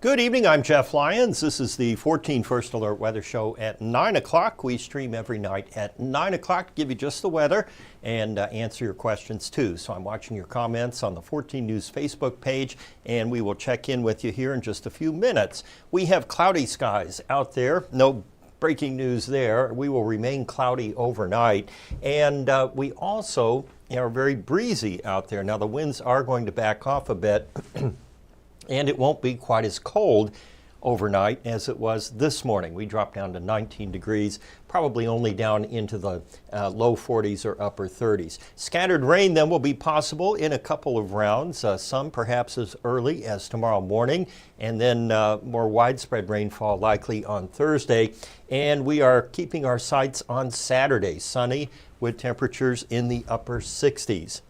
Good evening, I'm Jeff Lyons. This is the 14 First Alert Weather Show at 9 o'clock. We stream every night at 9 o'clock to give you just the weather and answer your questions too. So I'm watching your comments on the 14 News Facebook page, and we will check in with you here in just a few minutes. We have cloudy skies out there. No breaking news there. We will remain cloudy overnight, and we also are very breezy out there. Now the winds are going to back off a bit. And it won't be quite as cold overnight as it was this morning. We dropped down to 19 degrees, probably only down into the low 40s or upper 30s. Scattered rain then will be possible in a couple of rounds, some perhaps as early as tomorrow morning, and then more widespread rainfall likely on Thursday. And we are keeping our sights on Saturday, sunny with temperatures in the upper 60s.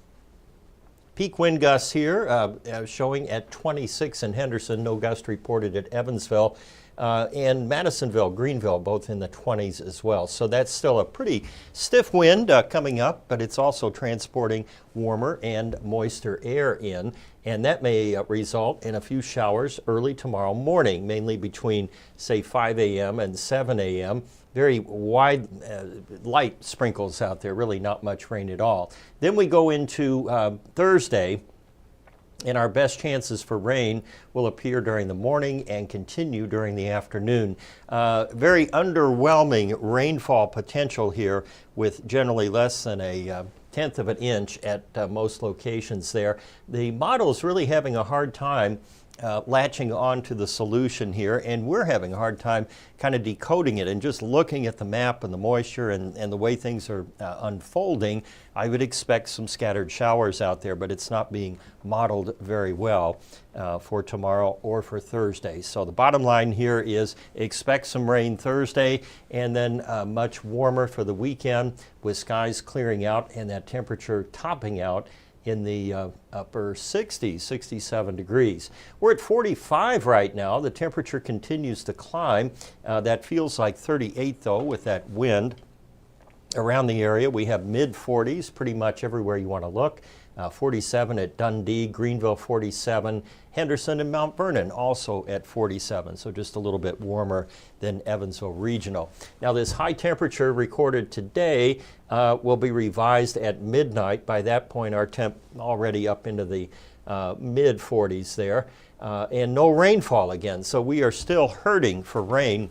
Peak wind gusts here showing at 26 in Henderson, no gust reported at Evansville, and Madisonville, Greenville, both in the 20s as well. So that's still a pretty stiff wind coming up, but it's also transporting warmer and moister air in, and that may result in a few showers early tomorrow morning, mainly between, say, 5 a.m. and 7 a.m. Very wide, light sprinkles out there, really not much rain at all. Then we go into Thursday, and our best chances for rain will appear during the morning and continue during the afternoon. Very underwhelming rainfall potential here, with generally less than a tenth of an inch at most locations there. The model is really having a hard time latching on to the solution here, and we're having a hard time kind of decoding it. And just looking at the map and the moisture and the way things are unfolding, I would expect some scattered showers out there, but it's not being modeled very well for tomorrow or for Thursday. So the bottom line here is expect some rain Thursday, and then much warmer for the weekend, with skies clearing out and that temperature topping out in the upper 60s, 67 degrees. We're at 45 right now. The temperature continues to climb. That feels like 38 though, with that wind. Around the area, we have mid 40s pretty much everywhere you want to look. 47 at Dundee, Greenville 47, Henderson and Mount Vernon also at 47, so just a little bit warmer than Evansville Regional. Now this high temperature recorded today will be revised at midnight. By that point our temp already up into the mid 40s there, and no rainfall again, so we are still hurting for rain,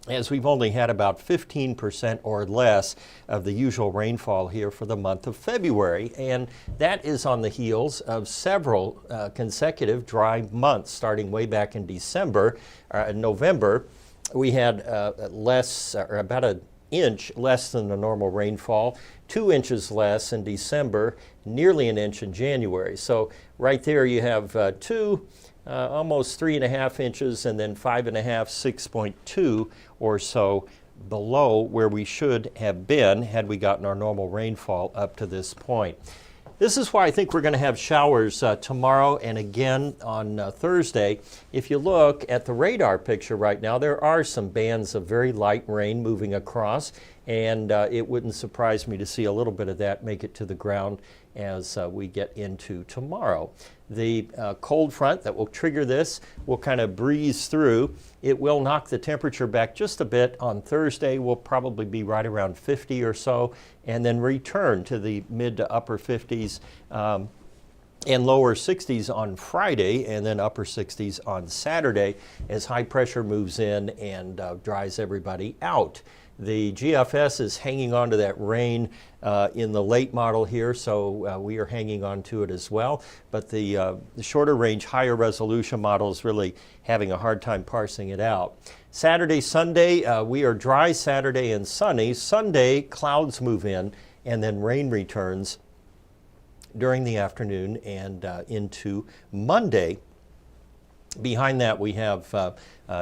as we've only had about 15% or less of the usual rainfall here for the month of February. And that is on the heels of several consecutive dry months, starting way back in November. We had less, or about an inch less than the normal rainfall, 2 inches less in December, nearly an inch in January. So right there you have almost 3.5 inches, and then 5.5, 6.2 or so below where we should have been had we gotten our normal rainfall up to this point. This is why I think we're going to have showers tomorrow and again on Thursday. If you look at the radar picture right now, there are some bands of very light rain moving across, and it wouldn't surprise me to see a little bit of that make it to the ground as we get into tomorrow. The cold front that will trigger this will kind of breeze through. It will knock the temperature back just a bit on Thursday. We'll probably be right around 50 or so, and then return to the mid to upper 50s and lower 60s on Friday, and then upper 60s on Saturday as high pressure moves in and dries everybody out. The GFS is hanging on to that rain in the late model here, so we are hanging on to it as well. But the shorter range, higher resolution model is really having a hard time parsing it out. Saturday, Sunday, we are dry Saturday and sunny. Sunday, clouds move in, and then rain returns during the afternoon and into Monday. Behind that, we have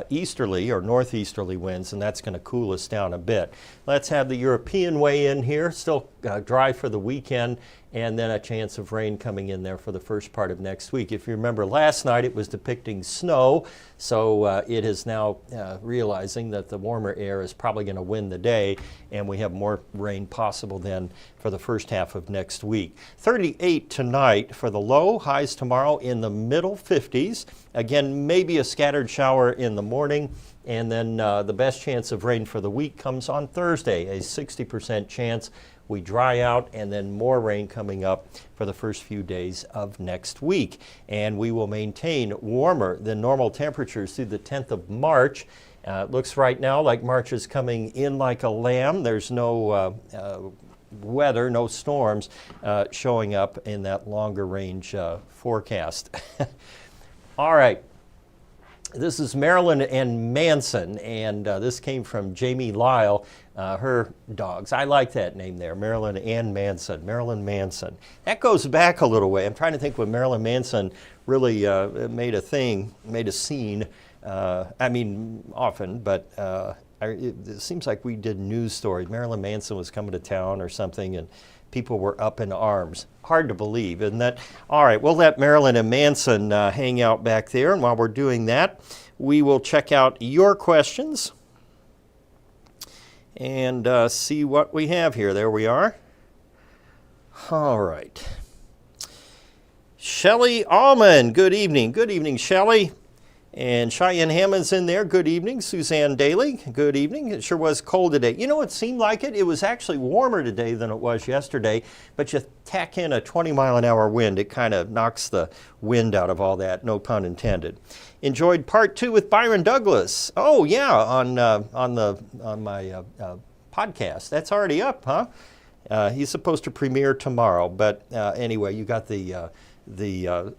easterly or northeasterly winds, and that's going to cool us down a bit. Let's have the European weigh in here. Still dry for the weekend, and then a chance of rain coming in there for the first part of next week. If you remember last night, it was depicting snow, so it is now realizing that the warmer air is probably going to win the day, and we have more rain possible then for the first half of next week. 38 tonight for the low, highs tomorrow in the middle 50s. Again, maybe a scattered shower in the morning, and then the best chance of rain for the week comes on Thursday, a 60% chance. We dry out, and then more rain coming up for the first few days of next week. And we will maintain warmer than normal temperatures through the 10th of March. It looks right now like March is coming in like a lamb. There's no weather, no storms showing up in that longer range forecast. All right. This is Marilyn and Manson, and this came from Jamie Lyle, her dogs. I like that name there, Marilyn and Manson, Marilyn Manson. That goes back a little way. I'm trying to think when Marilyn Manson really made a scene. I mean, often, but it seems like we did news stories. Marilyn Manson was coming to town or something, and people were up in arms. Hard to believe, isn't that? All right, we'll let Marilyn and Manson hang out back there, and while we're doing that, we will check out your questions and see what we have here. There we are. All right. Shelley Allman, good evening. Good evening, Shelley. And Cheyenne Hammond's in there. Good evening. Suzanne Daly, good evening. It sure was cold today. You know, it seemed like it. It was actually warmer today than it was yesterday, but you tack in a 20-mile-an-hour wind. It kind of knocks the wind out of all that, no pun intended. Enjoyed part 2 with Byron Douglas. Oh, yeah, on my podcast. That's already up, huh? He's supposed to premiere tomorrow, but anyway, you got the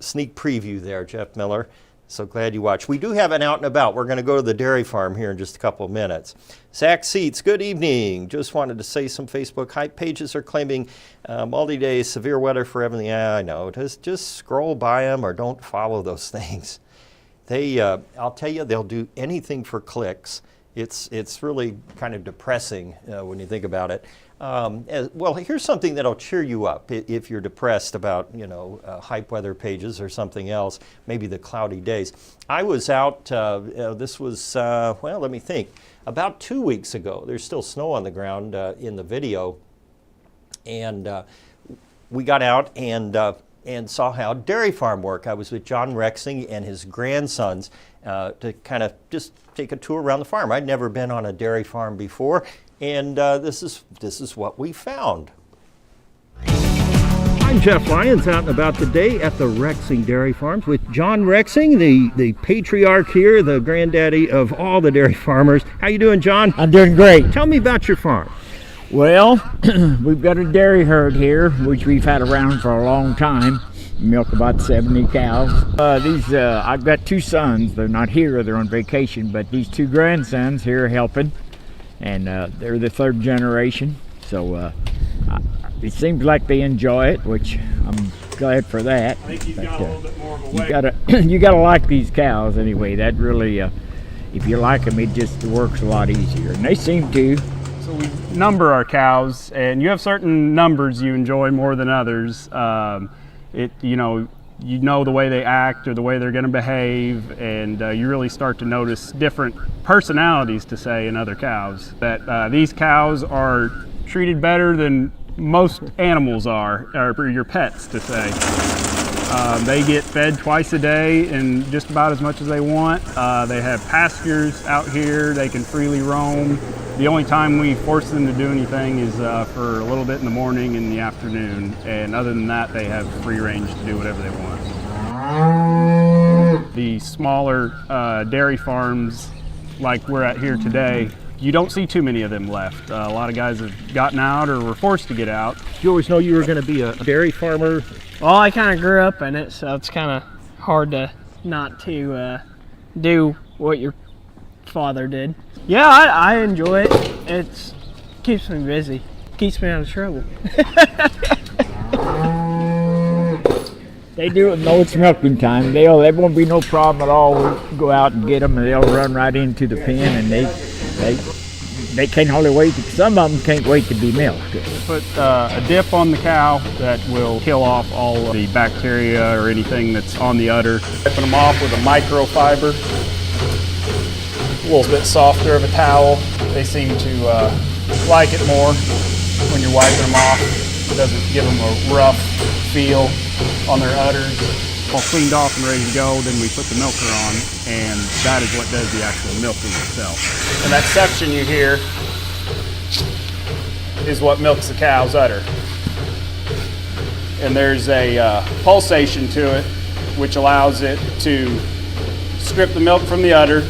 sneak preview there, Jeff Miller. So glad you watched. We do have an out and about. We're going to go to the dairy farm here in just a couple of minutes. Zach Seats, good evening. Just wanted to say some Facebook hype pages are claiming multi-day severe weather for everything. Yeah, I know. Just scroll by them or don't follow those things. I'll tell you, they'll do anything for clicks. It's really kind of depressing when you think about it. Well, here's something that'll cheer you up if you're depressed about, hype weather pages or something else, maybe the cloudy days. I was out, this was, let me think, about 2 weeks ago. There's still snow on the ground in the video. And we got out and saw how dairy farm work. I was with John Rexing and his grandsons to kind of just take a tour around the farm. I'd never been on a dairy farm before. And this is what we found. I'm Jeff Lyons, out and about today at the Rexing Dairy Farms with John Rexing, the patriarch here, the granddaddy of all the dairy farmers. How you doing, John? I'm doing great. Tell me about your farm. Well, we've got a dairy herd here, which we've had around for a long time. We milk about 70 cows. I've got 2 sons. They're not here, they're on vacation, but these 2 grandsons here are helping. And they're the 3rd generation, so it seems like they enjoy it, which I'm glad for that. I think he's got a little bit more of a weight. You gotta like these cows anyway. That really, if you like them, it just works a lot easier, and they seem to. So we number our cows, and you have certain numbers you enjoy more than others. You know the way they act or the way they're going to behave, and you really start to notice different personalities, to say, in other cows. That these cows are treated better than most animals are, or your pets, to say. They get fed twice a day and just about as much as they want. They have pastures out here. They can freely roam. The only time we force them to do anything is for a little bit in the morning and the afternoon. And other than that, they have free range to do whatever they want. The smaller dairy farms, like we're at here today, you don't see too many of them left. A lot of guys have gotten out or were forced to get out. Did you always know you were going to be a dairy farmer? Well, I kind of grew up in it, so it's kind of hard to not to do what your father did. Yeah, I enjoy it. It keeps me busy, keeps me out of trouble. They do know it's milking time. There won't be no problem at all. We'll go out and get them, and they'll run right into the pen, and they can't hardly wait. Some of them can't wait to be milked. Put a dip on the cow that will kill off all of the bacteria or anything that's on the udder. Dipping them off with a microfiber, a little bit softer of a towel. They seem to like it more when you're wiping them off. It doesn't give them a rough feel on their udders. All cleaned off and ready to go, then we put the milker on, and that is what does the actual milking itself. And that suction you hear is what milks the cow's udder. And there's a pulsation to it, which allows it to strip the milk from the udder,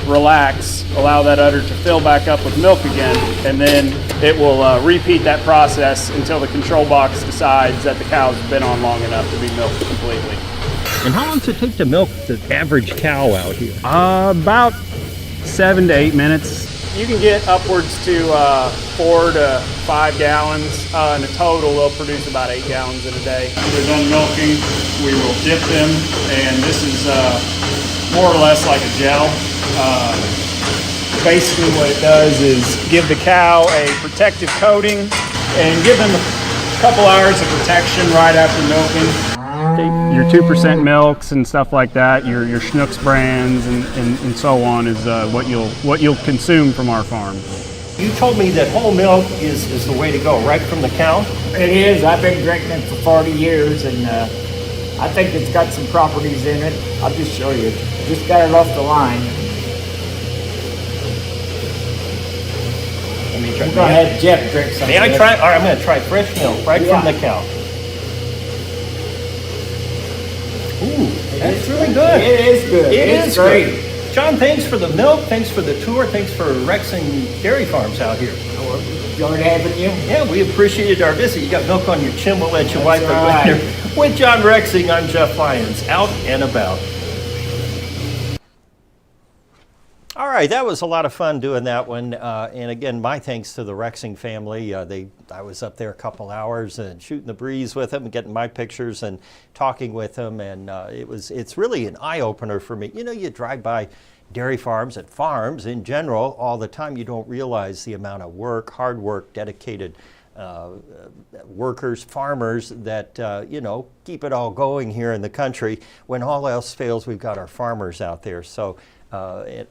relax, allow that udder to fill back up with milk again, and then it will repeat that process until the control box decides that the cow's been on long enough to be milked completely. And how long does it take to milk the average cow out here? About 7 to 8 minutes. You can get upwards to 4 to 5 gallons. In a total, they'll produce about 8 gallons in a day. When we're done milking, we will dip them, and this is more or less like a gel. Basically what it does is give the cow a protective coating and give them a couple hours of protection right after milking. Your 2% milks and stuff like that, your Schnucks brands and so on is what you'll consume from our farm. You told me that whole milk is the way to go, right from the cow? It is. I've been drinking it for 40 years, and I think it's got some properties in it. I'll just show you. Just got it off the line. Let me try. We're gonna have Jeff drink some. May I try? All right, I'm going to try fresh milk right from the cow. Ooh, that's really good. It is good. It is great. Good. John, thanks for the milk. Thanks for the tour. Thanks for Rexing Dairy Farms out here. Enjoyed having you. Yeah, we appreciated our visit. You got milk on your chin. We'll let you wipe it right. later. With John Rexing, I'm Jeff Lyons, out and about. All right, that was a lot of fun doing that one. And again, my thanks to the Rexing family. I was up there a couple hours and shooting the breeze with them, getting my pictures and talking with them. And it's really an eye-opener for me. You know, you drive by dairy farms and farms in general all the time. You don't realize the amount of work, hard work, dedicated workers, farmers that, keep it all going here in the country. When all else fails, we've got our farmers out there. So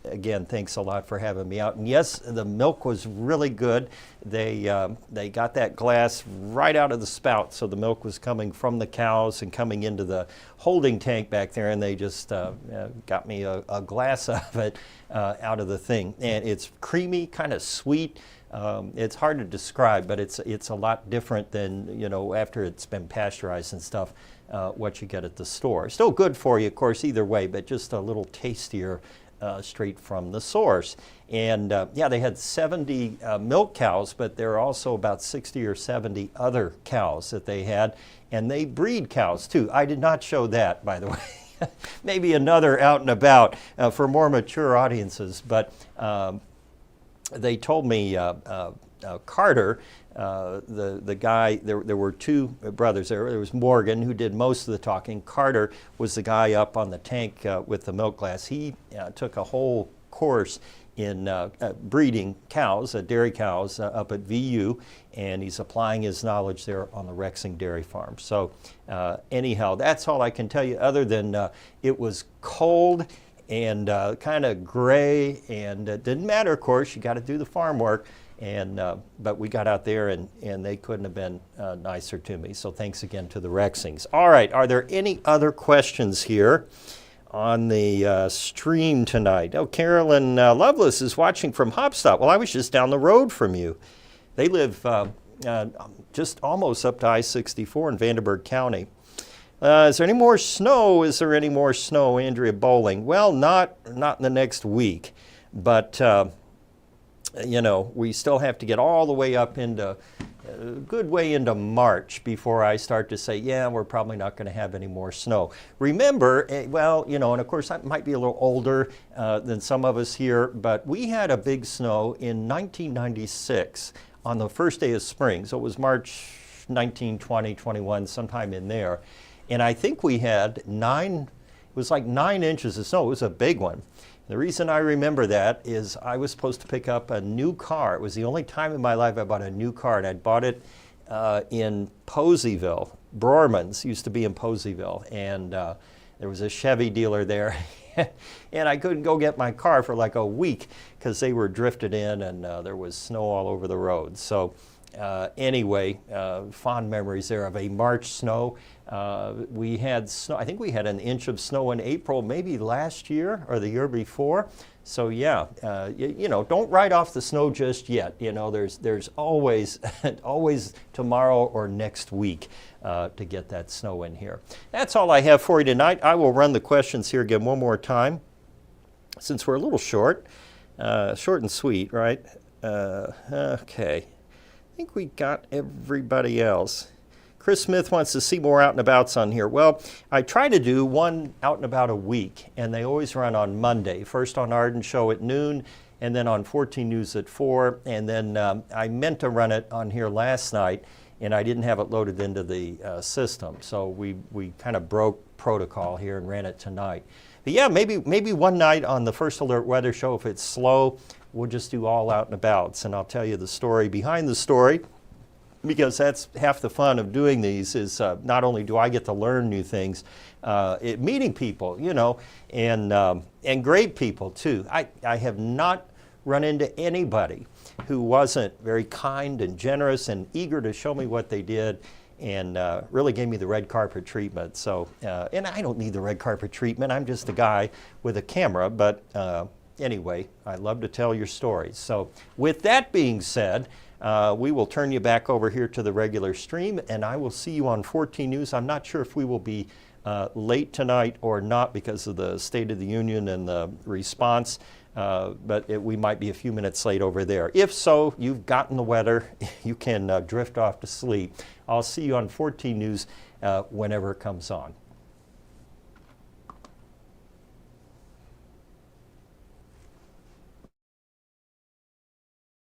again, thanks a lot for having me out. And yes, the milk was really good. They got that glass right out of the spout, so the milk was coming from the cows and coming into the holding tank back there, and they just got me a glass of it out of the thing. And it's creamy, kind of sweet. It's hard to describe, but it's a lot different than, after it's been pasteurized and stuff, what you get at the store. Still good for you, of course, either way, but just a little tastier straight from the source. And they had 70 milk cows, but there are also about 60 or 70 other cows that they had, and they breed cows too. I did not show that, by the way. Maybe another out and about for more mature audiences, but they told me Carter, the guy, there were two brothers there. There was Morgan, who did most of the talking. Carter was the guy up on the tank with the milk glass. He took a whole course in breeding cows, dairy cows, up at VU, and he's applying his knowledge there on the Rexing Dairy Farm. So anyhow, that's all I can tell you, other than it was cold and kind of gray, and it didn't matter, of course. You got to do the farm work. And but we got out there, and they couldn't have been nicer to me. So thanks again to the Rexings. All right, are there any other questions here on the stream tonight? Oh, Carolyn Lovelace is watching from Hopstop. Well, I was just down the road from you. They live just almost up to I-64 in Vanderburgh County. Is there any more snow? Is there any more snow, Andrea Bowling? Well, not in the next week, but we still have to get all the way up into a good way into March before I start to say, yeah, we're probably not going to have any more snow. Remember, and of course I might be a little older than some of us here, but we had a big snow in 1996 on the first day of spring. So it was March 19, 20, 21, sometime in there. And I think we had it was like 9 inches of snow. It was a big one. The reason I remember that is I was supposed to pick up a new car. It was the only time in my life I bought a new car, and I'd bought it in Poseyville. Brorman's used to be in Poseyville, and there was a Chevy dealer there. And I couldn't go get my car for like a week because they were drifted in, and there was snow all over the road. So anyway, fond memories there of a March snow. We had snow, I think we had 1 inch of snow in April, maybe last year or the year before. So yeah, you know, don't write off the snow just yet. You know, there's always, always tomorrow or next week to get that snow in here. That's all I have for you tonight. I will run the questions here again one more time, since we're a little short. Short and sweet, right? Okay. I think we got everybody else. Chris Smith wants to see more out and abouts on here. Well, I try to do one out and about a week, and they always run on Monday. First on Arden Show at noon, and then on 14 News at 4. And then I meant to run it on here last night, and I didn't have it loaded into the system. So we kind of broke protocol here and ran it tonight. But yeah, maybe one night on the First Alert Weather Show, if it's slow, we'll just do all out and abouts, and I'll tell you the story behind the story, because that's half the fun of doing these is not only do I get to learn new things, meeting people, you know, and great people too. I have not run into anybody who wasn't very kind and generous and eager to show me what they did, and really gave me the red carpet treatment. So, and I don't need the red carpet treatment. I'm just a guy with a camera, but anyway, I love to tell your stories. So with that being said, we will turn you back over here to the regular stream, and I will see you on 14 News. I'm not sure if we will be late tonight or not because of the State of the Union and the response, but we might be a few minutes late over there. If so, you've gotten the weather. You can drift off to sleep. I'll see you on 14 News whenever it comes on.